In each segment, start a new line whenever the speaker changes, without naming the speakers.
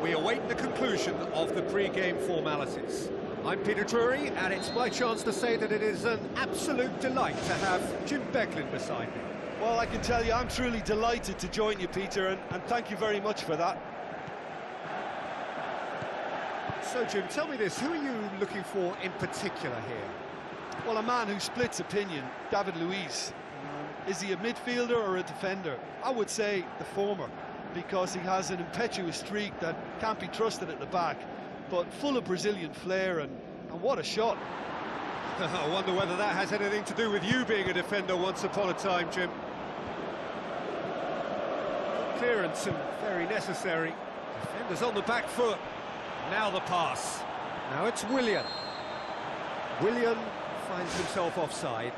We await the conclusion of the pre-game formalities. I'm Peter Drury, and it's my chance to say that it is an absolute delight to have Jim Beglin beside me.
Well, I can tell you, I'm truly delighted to join you, Peter, and thank you very much for that.
So, Jim, tell me this, who are you looking for in particular here?
Well, a man who splits opinion, David Luiz. Is he a midfielder or a defender? I would say the former, because he has an impetuous streak that can't be trusted at the back, but full of Brazilian flair, and what a shot.
I wonder whether that has anything to do with you being a defender once upon a time, Jim. Clearance and very necessary. Defenders on the back foot. Now the pass. Now it's Willian. Willian finds himself offside.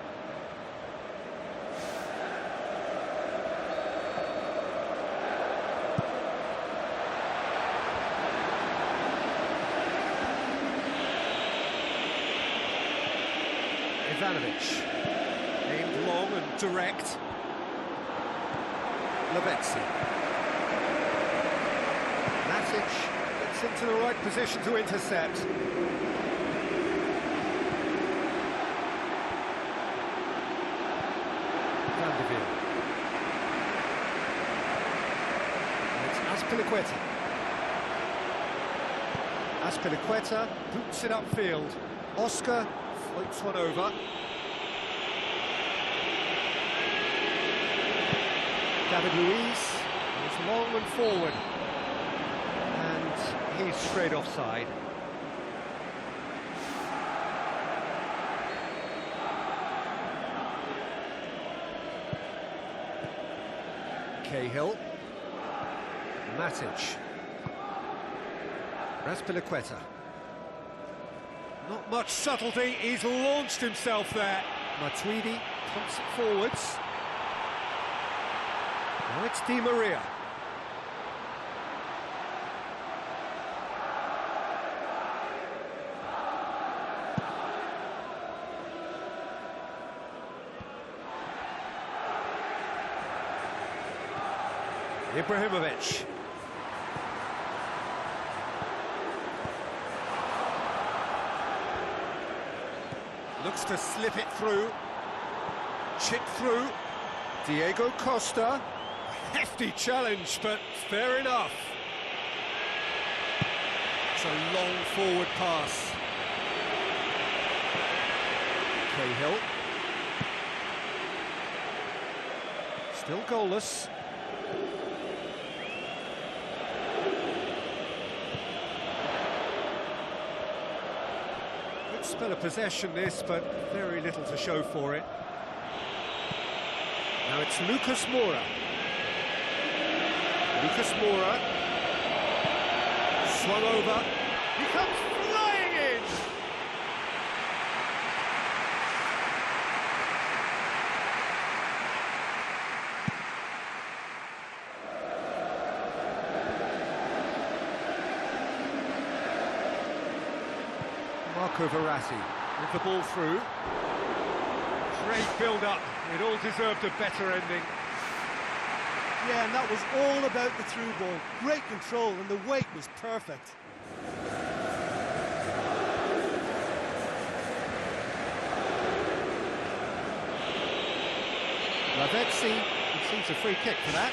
Ivanovic, aimed long and direct. Lavezzi. Matic gets into the right position to intercept. Van de Veer. And it's Azpilicueta. Azpilicueta boots it upfield. Oscar floats one over. David Luiz is long and forward, and he's straight offside. Cahill, Matic, Azpilicueta. Not much subtlety, he's launched himself there. Matuidi pumps it forwards. Now it's Di Maria. Ibrahimovic. Looks to slip it through. Chip through. Diego Costa. Hefty challenge, but fair enough. It's a long forward pass. Cahill. Still goalless. Good spell of possession this, but very little to show for it. Now it's Lucas Moura. Lucas Moura, swung over, he comes flying in! Marco Verratti with the ball through. Great build-up, it all deserved a better ending.
Yeah, and that was all about the through ball. Great control, and the weight was perfect.
Lavezzi receives a free kick for that.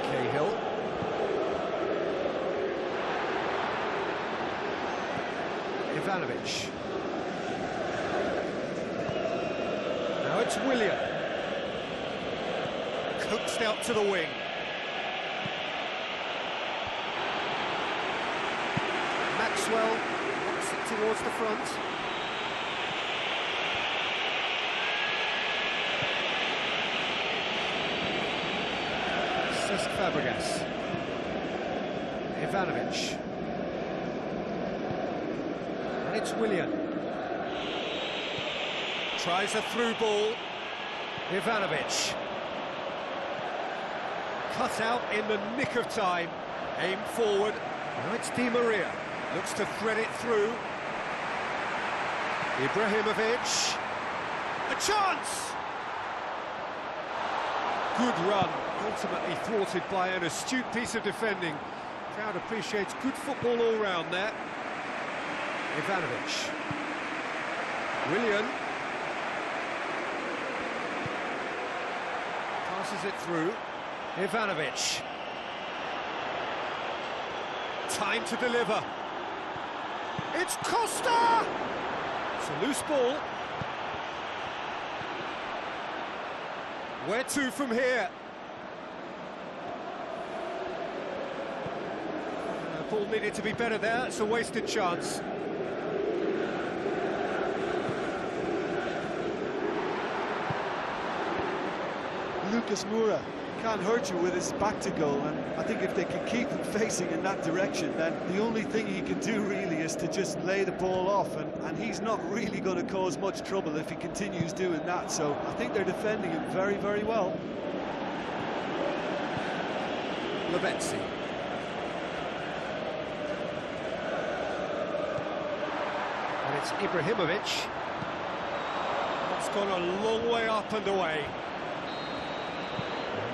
Cahill. Ivanovic. Now it's Willian. Coaxed out to the wing. Maxwell wants it towards the front. Cesc Fabregas. Ivanovic. And it's Willian. Tries a through ball. Ivanovic. Cut out in the nick of time. Aimed forward. Now it's Di Maria. Looks to thread it through. Ibrahimovic. A chance! Good run, ultimately thwarted by an astute piece of defending. Crowd appreciates good football all round there. Ivanovic. Willian. Passes it through. Ivanovic. Time to deliver. It's Costa! It's a loose ball. Where to from here? Ball needed to be better there. It's a wasted chance.
Lucas Moura can't hurt you with his back to goal, and I think if they can keep him facing in that direction, then the only thing he can do really is to just lay the ball off, and he's not really going to cause much trouble if he continues doing that. So I think they're defending him very, very well.
Lavezzi. And it's Ibrahimovic. That's gone a long way up and away.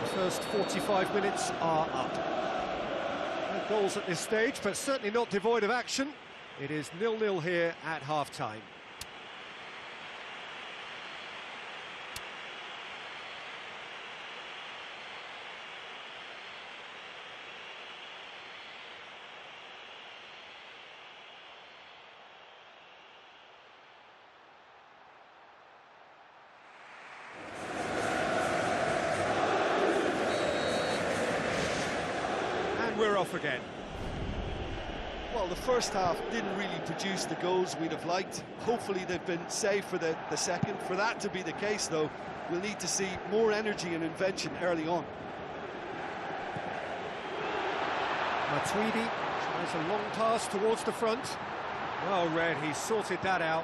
The first 45 minutes are up. No goals at this stage, but certainly not devoid of action. It is 0-0 here at half-time. We're off again.
Well, the first half didn't really produce the goals we'd have liked. Hopefully they've been saved for the second. For that to be the case, though, we'll need to see more energy and invention early on.
Matuidi tries a long pass towards the front. Well read, he sorted that out.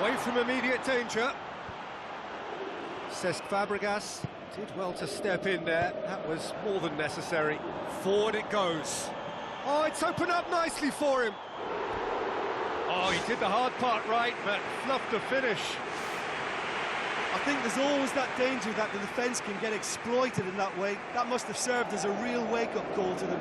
Away from immediate danger. Cesc Fabregas did well to step in there. That was more than necessary. Forward it goes. Oh, it's opened up nicely for him. Oh, he did the hard part right, but fluffed the finish.
I think there's always that danger that the defence can get exploited in that way. That must have served as a real wake-up call to them.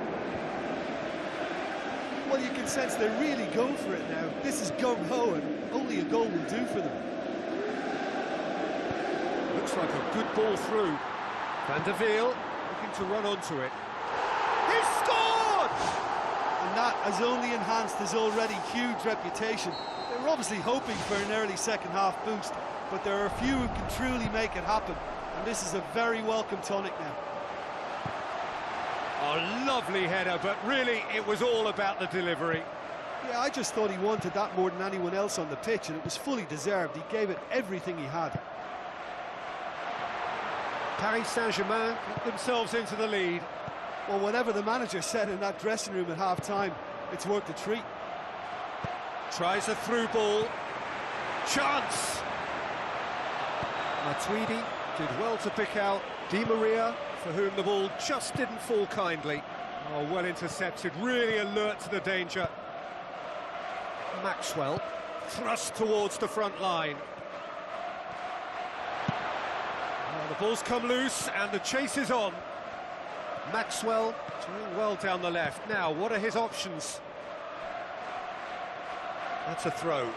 Well, you can sense they're really going for it now. This is gung-ho, and only a goal will do for them.
Looks like a good ball through. Van der Wiel looking to run onto it. He scored!
And that has only enhanced his already huge reputation. They were obviously hoping for an early second-half boost, but there are a few who can truly make it happen, and this is a very welcome tonic now.
Oh, lovely header, but really it was all about the delivery.
Yeah, I just thought he wanted that more than anyone else on the pitch, and it was fully deserved. He gave it everything he had.
Paris Saint-Germain got themselves into the lead.
Well, whatever the manager said in that dressing room at half-time, it's worth a treat.
Tries a through ball. Chance! Matuidi did well to pick out Di Maria, for whom the ball just didn't fall kindly. Oh, well intercepted, really alert to the danger. Maxwell thrust towards the front line. The ball's come loose and the chase is on. Maxwell doing well down the left. Now, what are his options? That's a throw.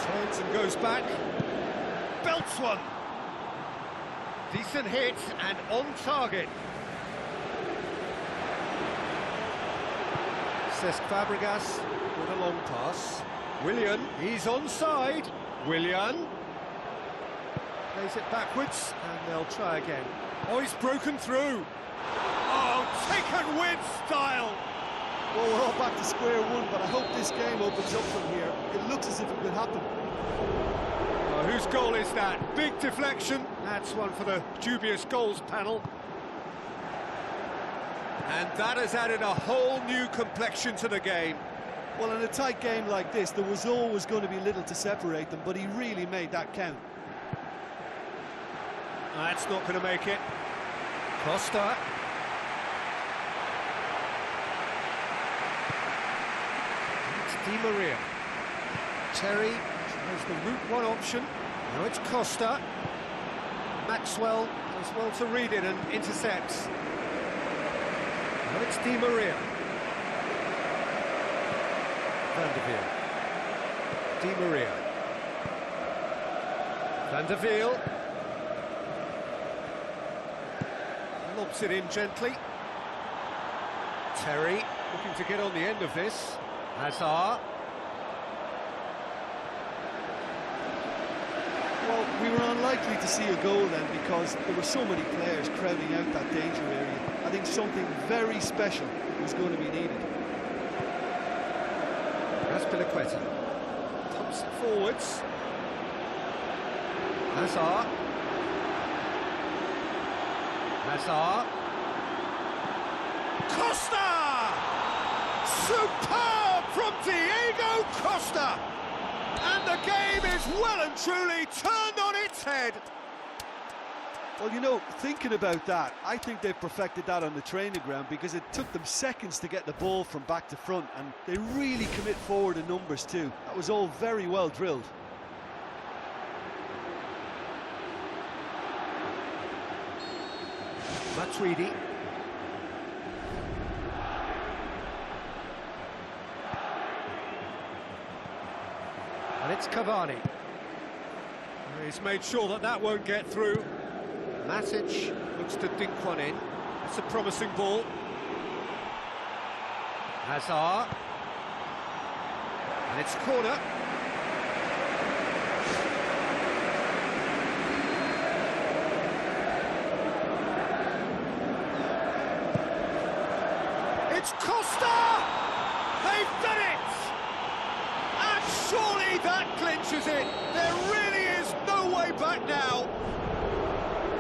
Turns and goes back. Belts one. Decent hit and on target. Cesc Fabregas with a long pass. Willian, he's onside. Willian plays it backwards, and they'll try again. Oh, he's broken through. Oh, taken with style.
Well, we're all back to square one, but I hope this game opens up from here. It looks as if it could happen.
Oh, whose goal is that? Big deflection. That's one for the dubious goals panel. And that has added a whole new complexion to the game.
Well, in a tight game like this, there was always going to be little to separate them, but he really made that count.
That's not going to make it. Costa. It's Di Maria. Terry tries the route one option. Now it's Costa. Maxwell does well to read it and intercepts. Now it's Di Maria. Van der Veer. Di Maria. Van der Veer. Lobs it in gently. Terry looking to get on the end of this. Hazard.
Well, we were unlikely to see a goal then because there were so many players crowding out that danger area. I think something very special was going to be needed.
Azpilicueta pumps it forwards. Hazard. Hazard. Costa! Superb from Diego Costa! And the game is well and truly turned on its head.
Well, you know, thinking about that, I think they've perfected that on the training ground because it took them seconds to get the ball from back to front, and they really commit forward in numbers too. That was all very well drilled.
Matuidi. And it's Cavani. He's made sure that that won't get through. Matic looks to dink one in. That's a promising ball. Hazard. And it's corner. It's Costa! They've done it! And surely that clinches it. There really is no way back now.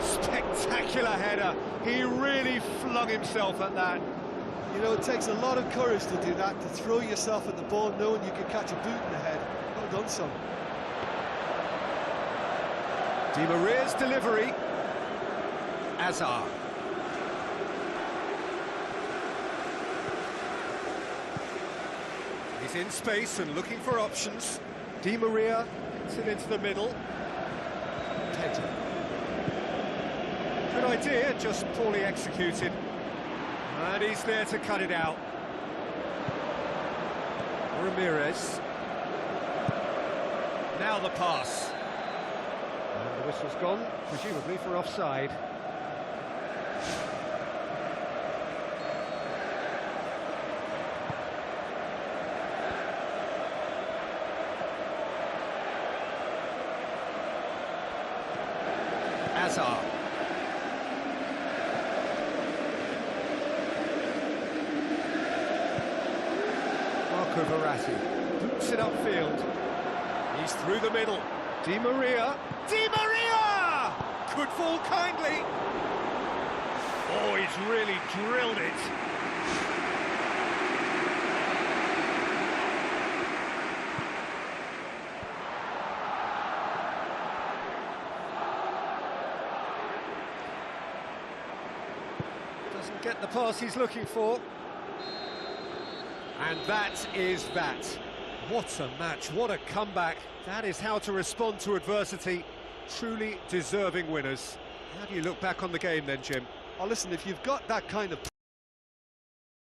Spectacular header. He really flung himself at that.
You know, it takes a lot of courage to do that, to throw yourself at the ball knowing you can catch a boot in the head. Well done, son.
Di Maria's delivery. Hazard. He's in space and looking for options. Di Maria gets it into the middle. Pedro. Good idea, just poorly executed. And he's there to cut it out. Ramirez. Now the pass. And the whistle's gone, presumably for offside. Hazard. Marco Verratti boots it upfield. He's through the middle. Di Maria. Di Maria! Could fall kindly. Oh, he's really drilled it. Doesn't get the pass he's looking for. And that is that. What a match, what a comeback. That is how to respond to adversity. Truly deserving winners. How do you look back on the game then, Jim?
Oh, listen, if you've got that kind of